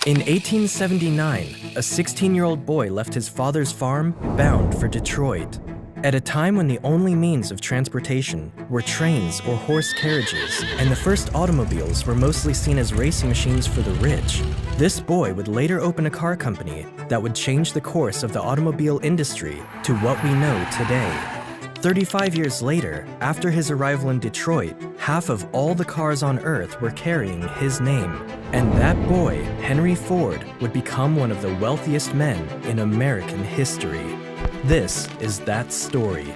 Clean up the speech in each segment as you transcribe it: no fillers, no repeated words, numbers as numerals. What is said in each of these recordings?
In 1879, a 16-year-old boy left his father's farm bound for Detroit. At a time when the only means of transportation were trains or horse carriages, and the first automobiles were mostly seen as racing machines for the rich, this boy would later open a car company that would change the course of the automobile industry to what we know today. 35 years later, after his arrival in Detroit, half of all the cars on Earth were carrying his name. And that boy, Henry Ford, would become one of the wealthiest men in American history. This is that story.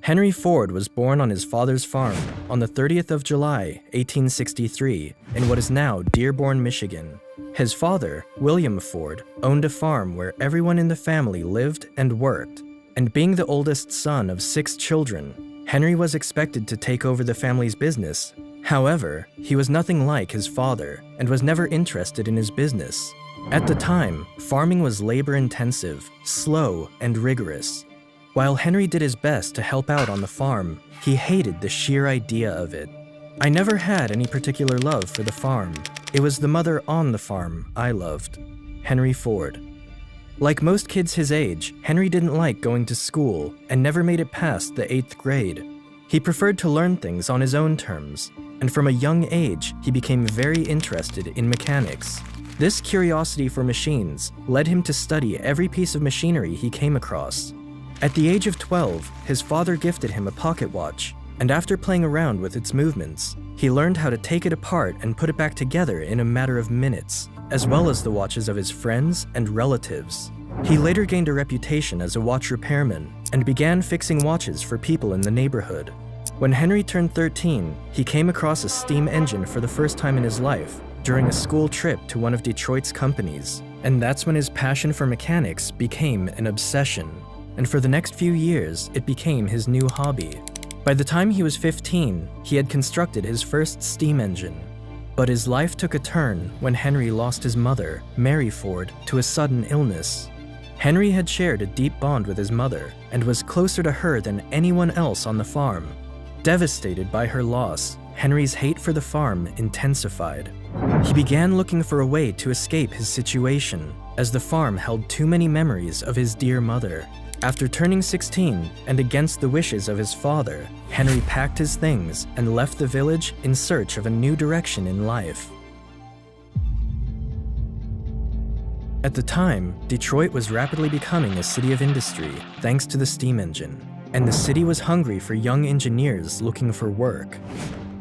Henry Ford was born on his father's farm on the 30th of July, 1863, in what is now Dearborn, Michigan. His father, William Ford, owned a farm where everyone in the family lived and worked. And being the oldest son of 6 children, Henry was expected to take over the family's business. However, he was nothing like his father and was never interested in his business. At the time, farming was labor-intensive, slow, and rigorous. While Henry did his best to help out on the farm, he hated the sheer idea of it. "I never had any particular love for the farm. It was the mother on the farm I loved." Henry Ford. Like most kids his age, Henry didn't like going to school and never made it past the 8th grade. He preferred to learn things on his own terms, and from a young age, he became very interested in mechanics. This curiosity for machines led him to study every piece of machinery he came across. At the age of 12, his father gifted him a pocket watch, and after playing around with its movements, he learned how to take it apart and put it back together in a matter of minutes, as well as the watches of his friends and relatives. He later gained a reputation as a watch repairman and began fixing watches for people in the neighborhood. When Henry turned 13, he came across a steam engine for the first time in his life during a school trip to one of Detroit's companies, and that's when his passion for mechanics became an obsession. And for the next few years, it became his new hobby. By the time he was 15, he had constructed his first steam engine. But his life took a turn when Henry lost his mother, Mary Ford, to a sudden illness. Henry had shared a deep bond with his mother and was closer to her than anyone else on the farm. Devastated by her loss, Henry's hate for the farm intensified. He began looking for a way to escape his situation, as the farm held too many memories of his dear mother. After turning 16, and against the wishes of his father, Henry packed his things and left the village in search of a new direction in life. At the time, Detroit was rapidly becoming a city of industry thanks to the steam engine, and the city was hungry for young engineers looking for work.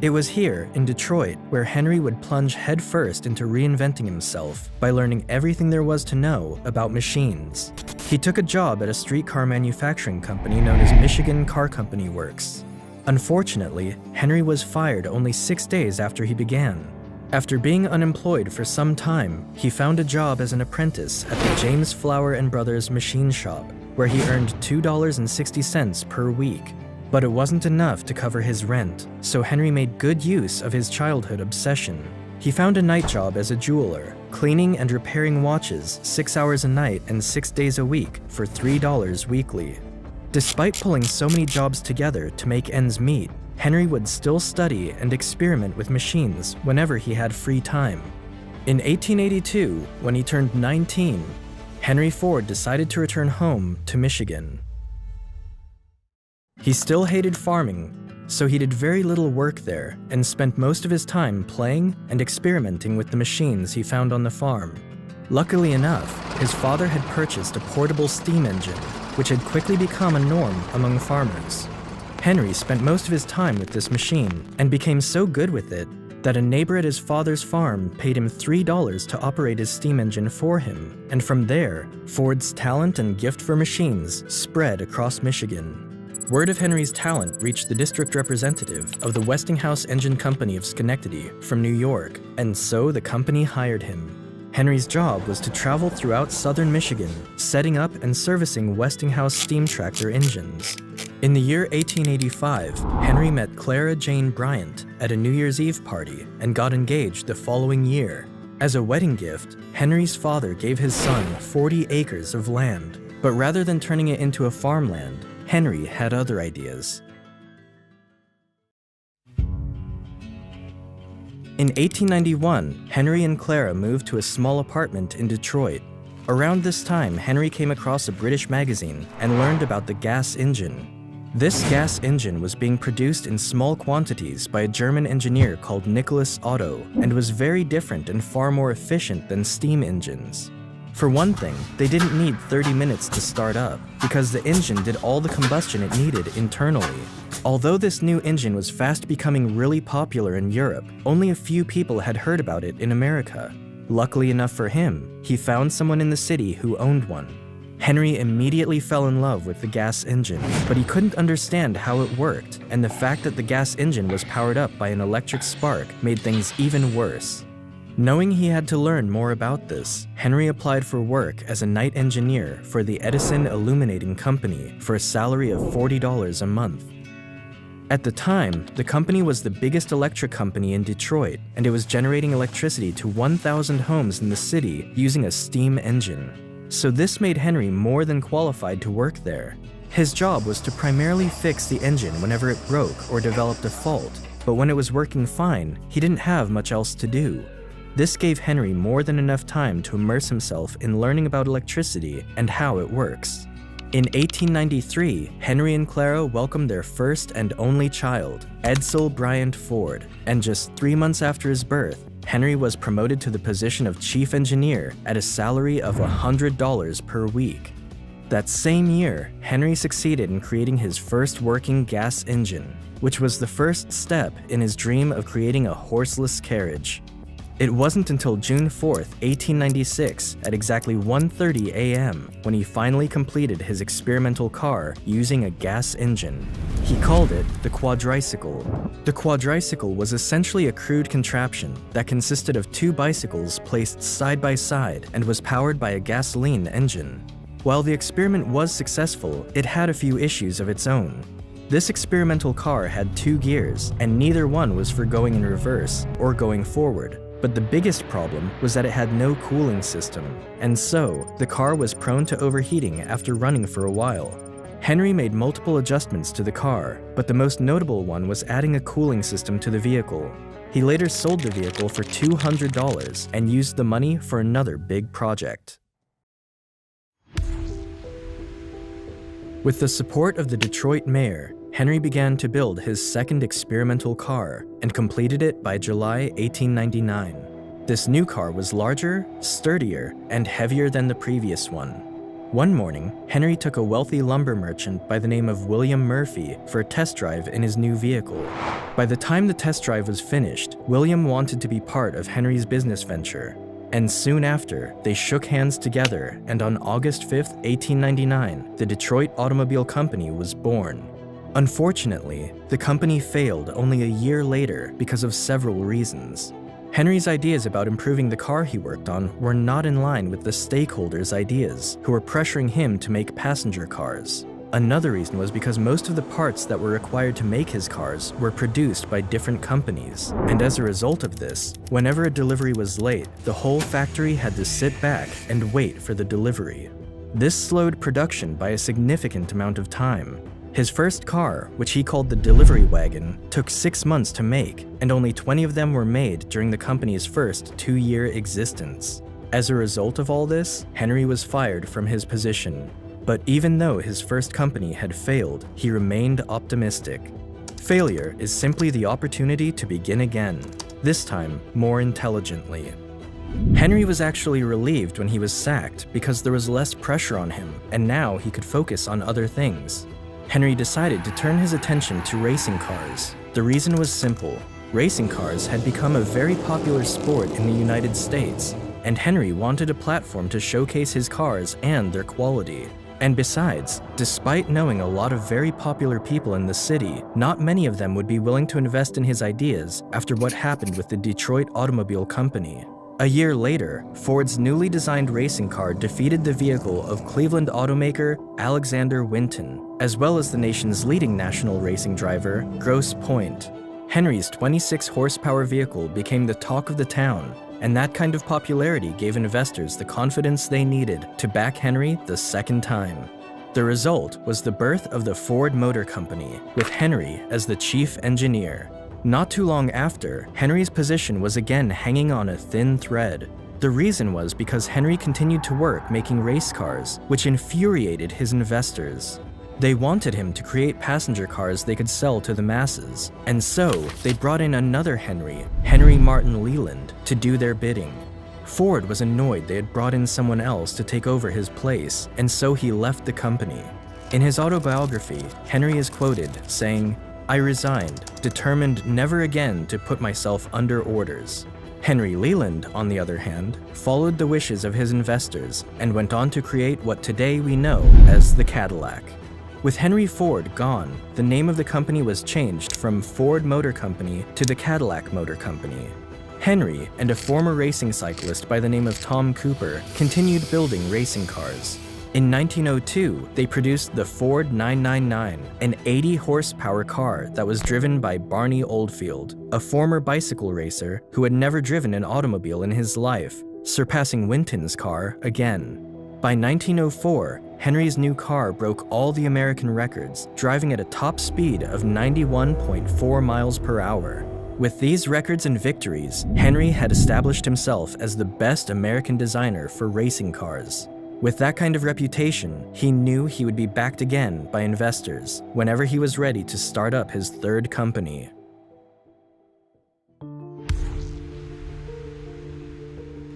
It was here, in Detroit, where Henry would plunge headfirst into reinventing himself by learning everything there was to know about machines. He took a job at a streetcar manufacturing company known as Michigan Car Company Works. Unfortunately, Henry was fired only 6 days after he began. After being unemployed for some time, he found a job as an apprentice at the James Flower & Brothers machine shop, where he earned $2.60 per week. But it wasn't enough to cover his rent, so Henry made good use of his childhood obsession. He found a night job as a jeweler, cleaning and repairing watches 6 hours a night and 6 days a week for $3 weekly. Despite pulling so many jobs together to make ends meet, Henry would still study and experiment with machines whenever he had free time. In 1882, when he turned 19, Henry Ford decided to return home to Michigan. He still hated farming, so he did very little work there and spent most of his time playing and experimenting with the machines he found on the farm. Luckily enough, his father had purchased a portable steam engine, which had quickly become a norm among farmers. Henry spent most of his time with this machine and became so good with it that a neighbor at his father's farm paid him $3 to operate his steam engine for him, and from there, Ford's talent and gift for machines spread across Michigan. Word of Henry's talent reached the district representative of the Westinghouse Engine Company of Schenectady from New York, and so the company hired him. Henry's job was to travel throughout southern Michigan, setting up and servicing Westinghouse steam tractor engines. In the year 1885, Henry met Clara Jane Bryant at a New Year's Eve party and got engaged the following year. As a wedding gift, Henry's father gave his son 40 acres of land, but rather than turning it into a farmland, Henry had other ideas. In 1891, Henry and Clara moved to a small apartment in Detroit. Around this time, Henry came across a British magazine and learned about the gas engine. This gas engine was being produced in small quantities by a German engineer called Nicholas Otto and was very different and far more efficient than steam engines. For one thing, they didn't need 30 minutes to start up because the engine did all the combustion it needed internally. Although this new engine was fast becoming really popular in Europe, only a few people had heard about it in America. Luckily enough for him, he found someone in the city who owned one. Henry immediately fell in love with the gas engine, but he couldn't understand how it worked, and the fact that the gas engine was powered up by an electric spark made things even worse. Knowing he had to learn more about this, Henry applied for work as a night engineer for the Edison Illuminating Company for a salary of $40 a month. At the time, the company was the biggest electric company in Detroit, and it was generating electricity to 1,000 homes in the city using a steam engine. So this made Henry more than qualified to work there. His job was to primarily fix the engine whenever it broke or developed a fault, but when it was working fine, he didn't have much else to do. This gave Henry more than enough time to immerse himself in learning about electricity and how it works. In 1893, Henry and Clara welcomed their first and only child, Edsel Bryant Ford, and just 3 months after his birth, Henry was promoted to the position of chief engineer at a salary of $100 per week. That same year, Henry succeeded in creating his first working gas engine, which was the first step in his dream of creating a horseless carriage. It wasn't until June 4th, 1896, at exactly 1:30 a.m., when he finally completed his experimental car using a gas engine. He called it the quadricycle. The quadricycle was essentially a crude contraption that consisted of 2 bicycles placed side by side and was powered by a gasoline engine. While the experiment was successful, it had a few issues of its own. This experimental car had 2 gears, and neither one was for going in reverse or going forward. But the biggest problem was that it had no cooling system, and so the car was prone to overheating after running for a while. Henry made multiple adjustments to the car, but the most notable one was adding a cooling system to the vehicle. He later sold the vehicle for $200 and used the money for another big project. With the support of the Detroit mayor, Henry began to build his second experimental car and completed it by July 1899. This new car was larger, sturdier, and heavier than the previous one. One morning, Henry took a wealthy lumber merchant by the name of William Murphy for a test drive in his new vehicle. By the time the test drive was finished, William wanted to be part of Henry's business venture. And soon after, they shook hands together, and on August 5th, 1899, the Detroit Automobile Company was born. Unfortunately, the company failed only a year later because of several reasons. Henry's ideas about improving the car he worked on were not in line with the stakeholders' ideas, who were pressuring him to make passenger cars. Another reason was because most of the parts that were required to make his cars were produced by different companies, and as a result of this, whenever a delivery was late, the whole factory had to sit back and wait for the delivery. This slowed production by a significant amount of time. His first car, which he called the delivery wagon, took 6 months to make, and only 20 of them were made during the company's first 2-year existence. As a result of all this, Henry was fired from his position. But even though his first company had failed, he remained optimistic. Failure is simply the opportunity to begin again, this time more intelligently. Henry was actually relieved when he was sacked because there was less pressure on him, and now he could focus on other things. Henry decided to turn his attention to racing cars. The reason was simple. Racing cars had become a very popular sport in the United States, and Henry wanted a platform to showcase his cars and their quality. And besides, despite knowing a lot of very popular people in the city, not many of them would be willing to invest in his ideas after what happened with the Detroit Automobile Company. A year later, Ford's newly designed racing car defeated the vehicle of Cleveland automaker Alexander Winton, as well as the nation's leading national racing driver, Grosse Pointe. Henry's 26-horsepower vehicle became the talk of the town, and that kind of popularity gave investors the confidence they needed to back Henry the second time. The result was the birth of the Ford Motor Company, with Henry as the chief engineer. Not too long after, Henry's position was again hanging on a thin thread. The reason was because Henry continued to work making race cars, which infuriated his investors. They wanted him to create passenger cars they could sell to the masses, and so they brought in another Henry, Henry Martin Leland, to do their bidding. Ford was annoyed they had brought in someone else to take over his place, and so he left the company. In his autobiography, Henry is quoted saying, "I resigned, determined never again to put myself under orders." Henry Leland, on the other hand, followed the wishes of his investors and went on to create what today we know as the Cadillac. With Henry Ford gone, the name of the company was changed from Ford Motor Company to the Cadillac Motor Company. Henry and a former racing cyclist by the name of Tom Cooper continued building racing cars. In 1902, they produced the Ford 999, an 80-horsepower car that was driven by Barney Oldfield, a former bicycle racer who had never driven an automobile in his life, surpassing Winton's car again. By 1904, Henry's new car broke all the American records, driving at a top speed of 91.4 miles per hour. With these records and victories, Henry had established himself as the best American designer for racing cars. With that kind of reputation, he knew he would be backed again by investors whenever he was ready to start up his third company.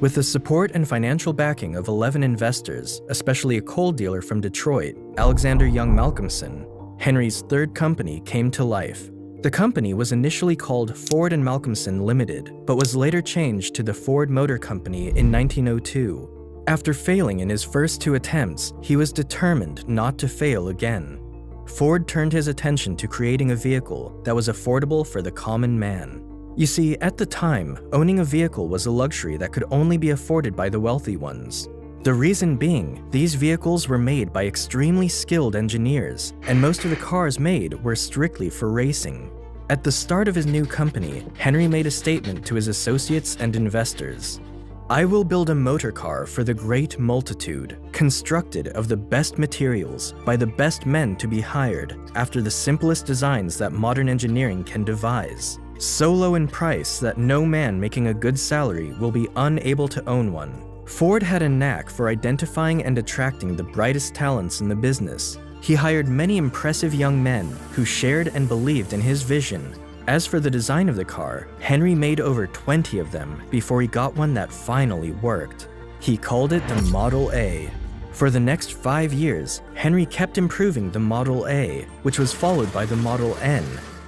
With the support and financial backing of 11 investors, especially a coal dealer from Detroit, Alexander Young Malcolmson, Henry's third company came to life. The company was initially called Ford & Malcolmson Limited, but was later changed to the Ford Motor Company in 1902. After failing in his first two attempts, he was determined not to fail again. Ford turned his attention to creating a vehicle that was affordable for the common man. You see, at the time, owning a vehicle was a luxury that could only be afforded by the wealthy ones. The reason being, these vehicles were made by extremely skilled engineers, and most of the cars made were strictly for racing. At the start of his new company, Henry made a statement to his associates and investors. "I will build a motor car for the great multitude, constructed of the best materials, by the best men to be hired, after the simplest designs that modern engineering can devise, so low in price that no man making a good salary will be unable to own one." Ford had a knack for identifying and attracting the brightest talents in the business. He hired many impressive young men who shared and believed in his vision. As for the design of the car, Henry made over 20 of them before he got one that finally worked. He called it the Model A. For the next 5 years, Henry kept improving the Model A, which was followed by the Model N.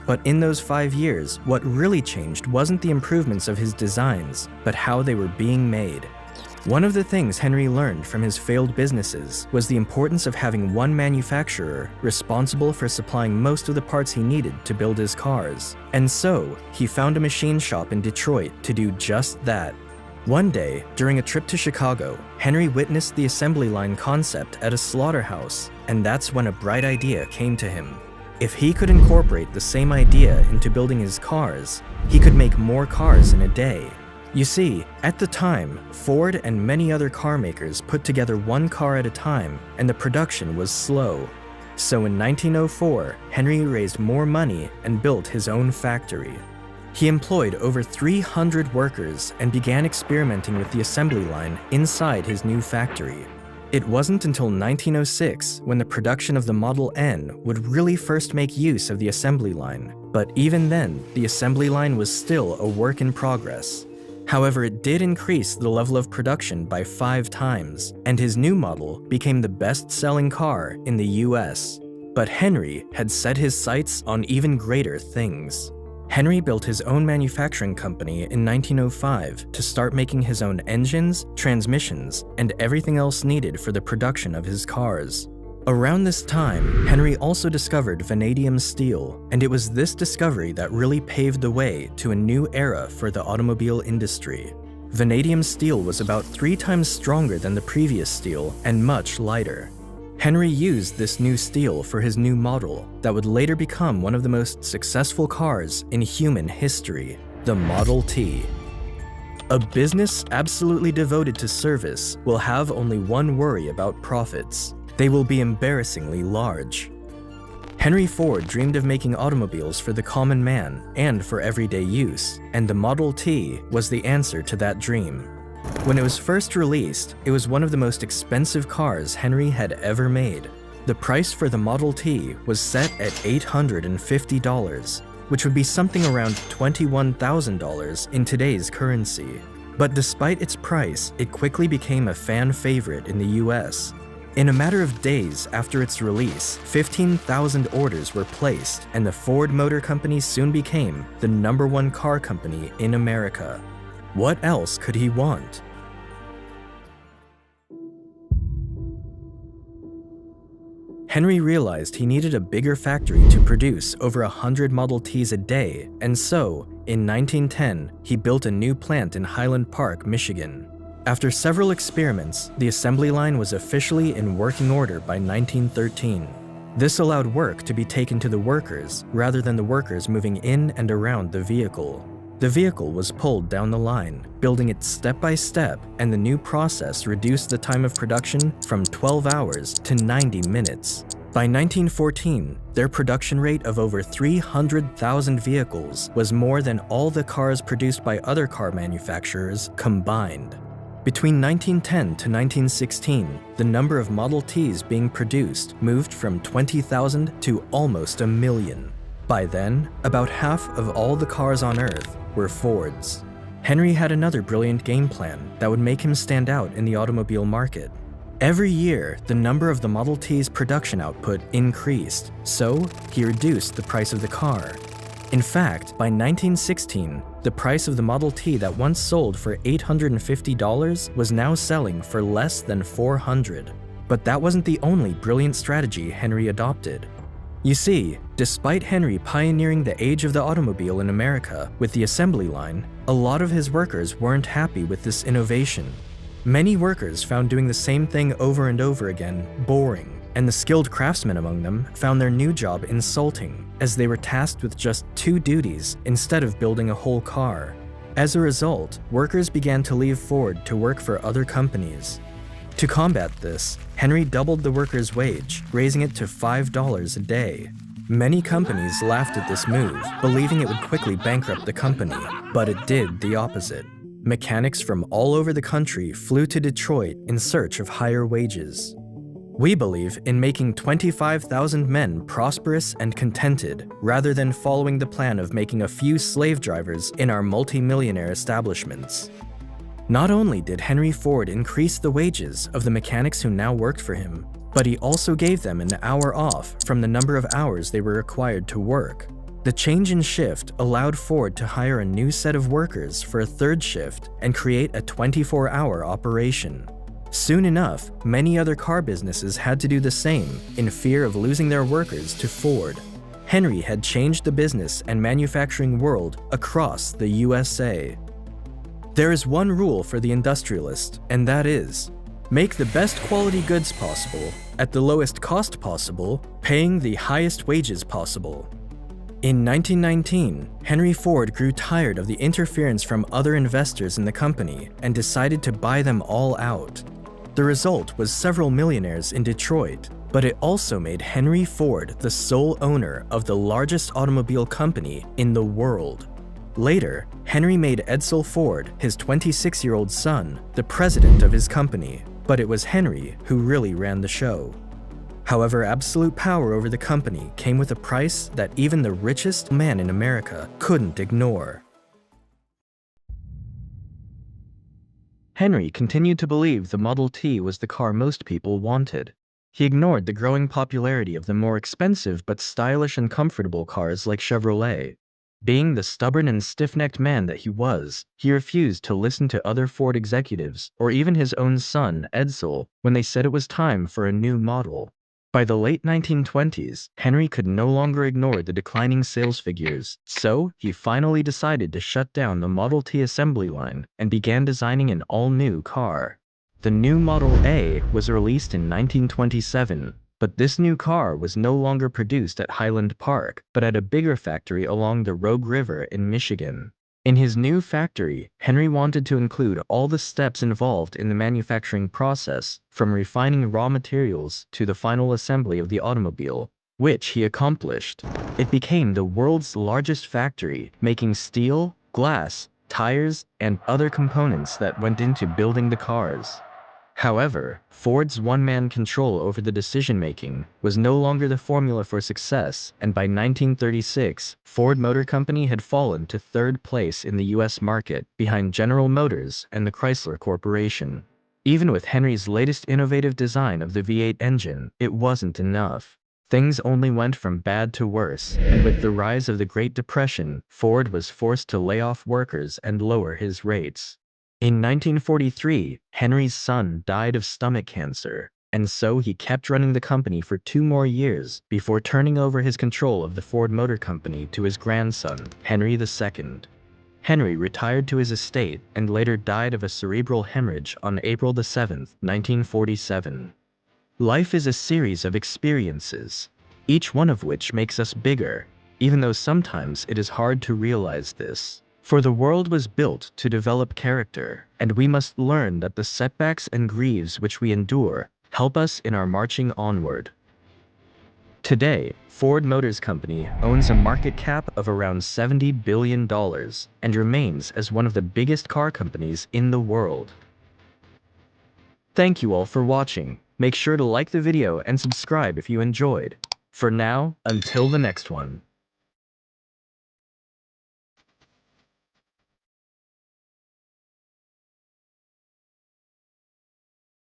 But in those 5 years, what really changed wasn't the improvements of his designs, but how they were being made. One of the things Henry learned from his failed businesses was the importance of having one manufacturer responsible for supplying most of the parts he needed to build his cars. And so, he found a machine shop in Detroit to do just that. One day, during a trip to Chicago, Henry witnessed the assembly line concept at a slaughterhouse, and that's when a bright idea came to him. If he could incorporate the same idea into building his cars, he could make more cars in a day. You see, at the time, Ford and many other car makers put together one car at a time, and the production was slow. So in 1904, Henry raised more money and built his own factory. He employed over 300 workers and began experimenting with the assembly line inside his new factory. It wasn't until 1906 when the production of the Model N would really first make use of the assembly line, but even then, the assembly line was still a work in progress. However, it did increase the level of production by 5 times, and his new model became the best-selling car in the US. But Henry had set his sights on even greater things. Henry built his own manufacturing company in 1905 to start making his own engines, transmissions, and everything else needed for the production of his cars. Around this time, Henry also discovered vanadium steel, and it was this discovery that really paved the way to a new era for the automobile industry. Vanadium steel was about 3 times stronger than the previous steel and much lighter. Henry used this new steel for his new model that would later become one of the most successful cars in human history, the Model T. A business absolutely devoted to service will have only one worry about profits. They will be embarrassingly large. Henry Ford dreamed of making automobiles for the common man and for everyday use, and the Model T was the answer to that dream. When it was first released, it was one of the most expensive cars Henry had ever made. The price for the Model T was set at $850, which would be something around $21,000 in today's currency. But despite its price, it quickly became a fan favorite in the US. In a matter of days after its release, 15,000 orders were placed, and the Ford Motor Company soon became the #1 car company in America. What else could he want? Henry realized he needed a bigger factory to produce over 100 Model Ts a day, and so, in 1910, he built a new plant in Highland Park, Michigan. After several experiments, the assembly line was officially in working order by 1913. This allowed work to be taken to the workers rather than the workers moving in and around the vehicle. The vehicle was pulled down the line, building it step by step, and the new process reduced the time of production from 12 hours to 90 minutes. By 1914, their production rate of over 300,000 vehicles was more than all the cars produced by other car manufacturers combined. Between 1910 to 1916, the number of Model Ts being produced moved from 20,000 to almost 1 million. By then, about half of all the cars on Earth were Fords. Henry had another brilliant game plan that would make him stand out in the automobile market. Every year, the number of the Model T's production output increased, so he reduced the price of the car. In fact, by 1916, the price of the Model T that once sold for $850 was now selling for less than $400. But that wasn't the only brilliant strategy Henry adopted. You see, despite Henry pioneering the age of the automobile in America with the assembly line, a lot of his workers weren't happy with this innovation. Many workers found doing the same thing over and over again boring, and the skilled craftsmen among them found their new job insulting, as they were tasked with just 2 duties instead of building a whole car. As a result, workers began to leave Ford to work for other companies. To combat this, Henry doubled the workers' wage, raising it to $5 a day. Many companies laughed at this move, believing it would quickly bankrupt the company, but it did the opposite. Mechanics from all over the country flew to Detroit in search of higher wages. We believe in making 25,000 men prosperous and contented, rather than following the plan of making a few slave drivers in our multi-millionaire establishments. Not only did Henry Ford increase the wages of the mechanics who now worked for him, but he also gave them an hour off from the number of hours they were required to work. The change in shift allowed Ford to hire a new set of workers for a third shift and create a 24-hour operation. Soon enough, many other car businesses had to do the same in fear of losing their workers to Ford. Henry had changed the business and manufacturing world across the USA. There is one rule for the industrialist, and that is, make the best quality goods possible at the lowest cost possible, paying the highest wages possible. In 1919, Henry Ford grew tired of the interference from other investors in the company and decided to buy them all out. The result was several millionaires in Detroit, but it also made Henry Ford the sole owner of the largest automobile company in the world. Later, Henry made Edsel Ford, his 26-year-old son, the president of his company, but it was Henry who really ran the show. However, absolute power over the company came with a price that even the richest man in America couldn't ignore. Henry continued to believe the Model T was the car most people wanted. He ignored the growing popularity of the more expensive but stylish and comfortable cars like Chevrolet. Being the stubborn and stiff-necked man that he was, he refused to listen to other Ford executives or even his own son, Edsel, when they said it was time for a new model. By the late 1920s, Henry could no longer ignore the declining sales figures, so he finally decided to shut down the Model T assembly line and began designing an all-new car. The new Model A was released in 1927, but this new car was no longer produced at Highland Park, but at a bigger factory along the Rogue River in Michigan. In his new factory, Henry wanted to include all the steps involved in the manufacturing process, from refining raw materials to the final assembly of the automobile. which he accomplished. It became the world's largest factory, making steel, glass, tires, and other components that went into building the cars. However, Ford's one-man control over the decision-making was no longer the formula for success, and by 1936, Ford Motor Company had fallen to third place in the US market, behind General Motors and the Chrysler Corporation. Even with Henry's latest innovative design of the V8 engine, it wasn't enough. Things only went from bad to worse, and with the rise of the Great Depression, Ford was forced to lay off workers and lower his rates. In 1943, Henry's son died of stomach cancer, and so he kept running the company for 2 more years before turning over his control of the Ford Motor Company to his grandson, Henry II. Henry retired to his estate and later died of a cerebral hemorrhage on April 7, 1947. Life is a series of experiences, each one of which makes us bigger, even though sometimes it is hard to realize this. For the world was built to develop character, and we must learn that the setbacks and grieves which we endure help us in our marching onward. Today, Ford Motor Company owns a market cap of around $70 billion and remains as one of the biggest car companies in the world. Thank you all for watching. Make sure to like the video and subscribe if you enjoyed. For now, until the next one.